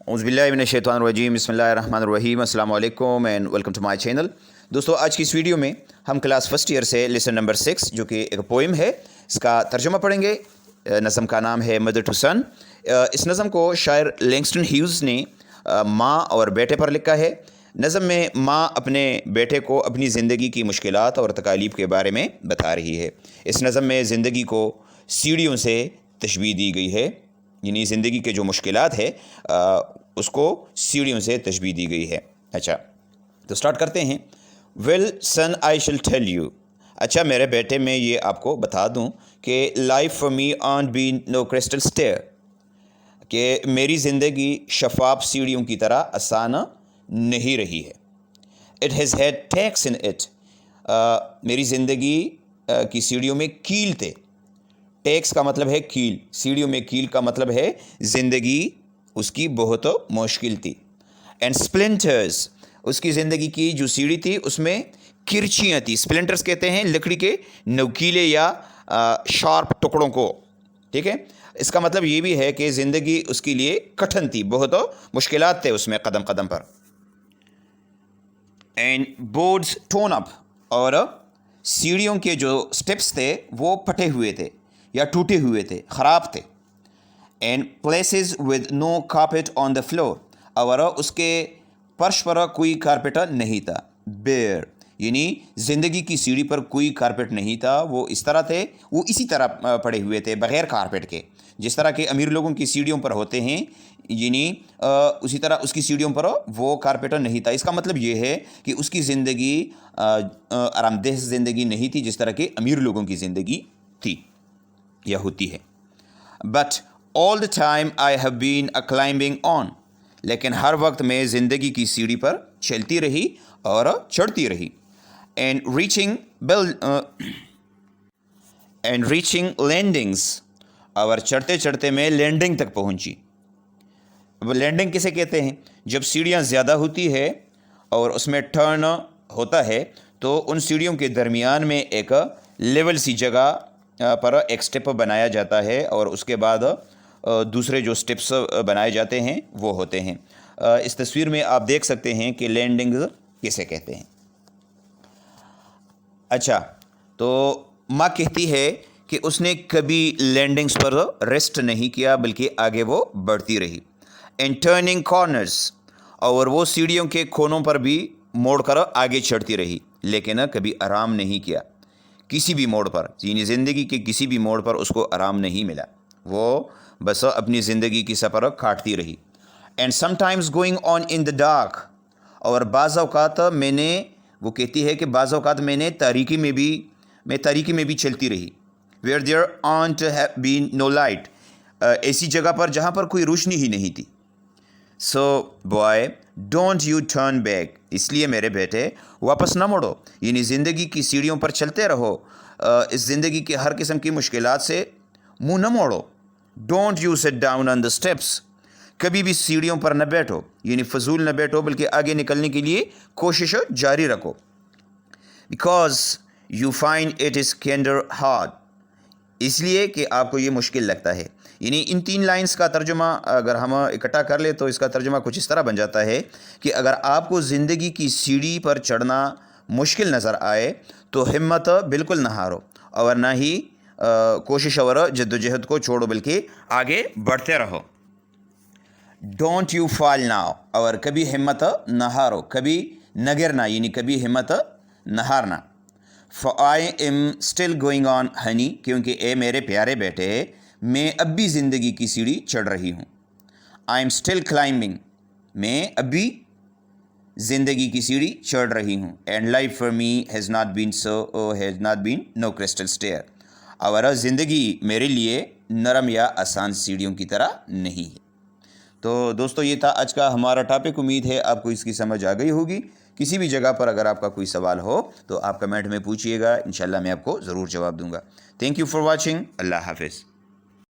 औज़ुबिल्लाहिमिनश्शैतानिर्रजीम बिस्मिल्लाहिर्रहमानिर्रहीम अस्सलाम वालेकुम and welcome to my channel. दोस्तों, आज की इस वीडियो में हम क्लास फर्स्ट ईयर से लेसन नंबर 6 जो कि एक पोइम है, इसका तर्जुमा पढ़ेंगे। नज़म का नाम है मदर टू सन। इस नज़म को शायर लैंगस्टन ह्यूज़ ने माँ और बेटे पर लिखा है। नज़म में माँ अपने बेटे को अपनी ज़िंदगी की मुश्किलात और तकालीफ के बारे में बता रही है। इस नज़म में ज़िंदगी को सीढ़ियों से तशबीह दी गई है, यानी ज़िंदगी के जो मुश्किलात है उसको सीढ़ियों से तशबीह दी गई है। अच्छा, तो स्टार्ट करते हैं। Well son I shall tell you, अच्छा मेरे बेटे, मैं ये आपको बता दूं कि life for me ain't been no crystal stair, कि मेरी ज़िंदगी शफाफ सीढ़ियों की तरह आसान नहीं रही है। It has had tax in it, मेरी ज़िंदगी की सीढ़ियों में कील थे। टैक्स का मतलब है कील, सीढ़ियों में कील का मतलब है ज़िंदगी उसकी बहुत मुश्किल थी। एंड स्प्लिंटर्स, उसकी ज़िंदगी की जो सीढ़ी थी उसमें किरचियाँ थी। स्प्लिंटर्स कहते हैं लकड़ी के नोकीले या शार्प टुकड़ों को, ठीक है। इसका मतलब ये भी है कि ज़िंदगी उसके लिए कठिन थी, बहुत मुश्किलात थे उसमें कदम कदम पर। एंड बोर्ड्स टोन अप, और सीढ़ियों के जो स्टेप्स थे वो फटे हुए थे या टूटे हुए थे, ख़राब थे। And places with no carpet on the floor, और उसके फर्श पर कोई कारपेट नहीं था। बेयर, यानी ज़िंदगी की सीढ़ी पर कोई कारपेट नहीं था, वो इस तरह थे, वो इसी तरह पड़े हुए थे बग़ैर कारपेट के, जिस तरह के अमीर लोगों की सीढ़ियों पर होते हैं, यानी उसी तरह उसकी सीढ़ियों पर वो कारपेट नहीं था। इसका मतलब ये है कि उसकी ज़िंदगी आरामदेह ज़िंदगी नहीं थी जिस तरह के अमीर लोगों की ज़िंदगी थी या होती है। But all the time I have been a climbing on, लेकिन हर वक्त मैं ज़िंदगी की सीढ़ी पर चलती रही और चढ़ती रही। एंड रीचिंग लैंडिंग्स, और चढ़ते चढ़ते मैं लैंडिंग तक पहुंची। अब लैंडिंग किसे कहते हैं? जब सीढ़ियां ज़्यादा होती है और उसमें टर्न होता है तो उन सीढ़ियों के दरमियान में एक लेवल सी जगह पर एक स्टेप बनाया जाता है और उसके बाद दूसरे जो स्टेप्स बनाए जाते हैं वो होते हैं। इस तस्वीर में आप देख सकते हैं कि लैंडिंग किसे कहते हैं। अच्छा, तो माँ कहती है कि उसने कभी लैंडिंग्स पर रेस्ट नहीं किया बल्कि आगे वो बढ़ती रही। एंड टर्निंग कॉर्नर्स, और वो सीढ़ियों के कोनों पर भी मोड़ कर आगे चढ़ती रही, लेकिन कभी आराम नहीं किया किसी भी मोड़ पर, यानी ज़िंदगी के किसी भी मोड़ पर उसको आराम नहीं मिला, वो बस अपनी ज़िंदगी की सफ़र काटती रही। And sometimes going on in the dark, और बाज़ औक़ात मैंने, वो कहती है कि बाज़ औक़ात मैं तारीकी में भी चलती रही। Where there aren't have been no light, ऐसी जगह पर जहाँ पर कोई रोशनी ही नहीं थी। सो boy don't U turn back, इसलिए मेरे बेटे वापस ना मुड़ो, यानी ज़िंदगी की सीढ़ियों पर चलते रहो। इस ज़िंदगी की हर किस्म की मुश्किलात से मुंह न मोड़ो। Don't you sit down on the steps, कभी भी सीढ़ियों पर न बैठो, यानी फजूल न बैठो बल्कि आगे निकलने के लिए कोशिश जारी रखो। Because you find it is kinda hard, इसलिए कि आपको ये मुश्किल लगता है। यानी इन 3 लाइंस का तर्जुमा अगर हम इकट्ठा कर ले तो इसका तर्जुमा कुछ इस तरह बन जाता है कि अगर आपको ज़िंदगी की सीढ़ी पर चढ़ना मुश्किल नज़र आए तो हिम्मत बिल्कुल ना हारो और ना ही कोशिश और जद्दोजहद को छोड़ो बल्कि आगे बढ़ते रहो। डोंट यू फॉल नाउ, और कभी हिम्मत न हारो, कभी न गिरना, यानी कभी हिम्मत न हारना। For I am still going on honey, क्योंकि ए मेरे प्यारे बेटे, मैं अब भी ज़िंदगी की सीढ़ी चढ़ रही हूँ। I am still climbing, मैं अभी ज़िंदगी की सीढ़ी चढ़ रही हूँ। And life for me has not been no crystal stair, और ज़िंदगी मेरे लिए नरम या आसान सीढ़ियों की तरह नहीं है। तो दोस्तों, ये था आज का हमारा टॉपिक। उम्मीद है आपको इसकी समझ आ गई होगी। किसी भी जगह पर अगर आपका कोई सवाल हो तो आप कमेंट में पूछिएगा, इंशाल्लाह मैं आपको ज़रूर जवाब दूंगा। Thank you for watching. अल्लाह हाफिज़।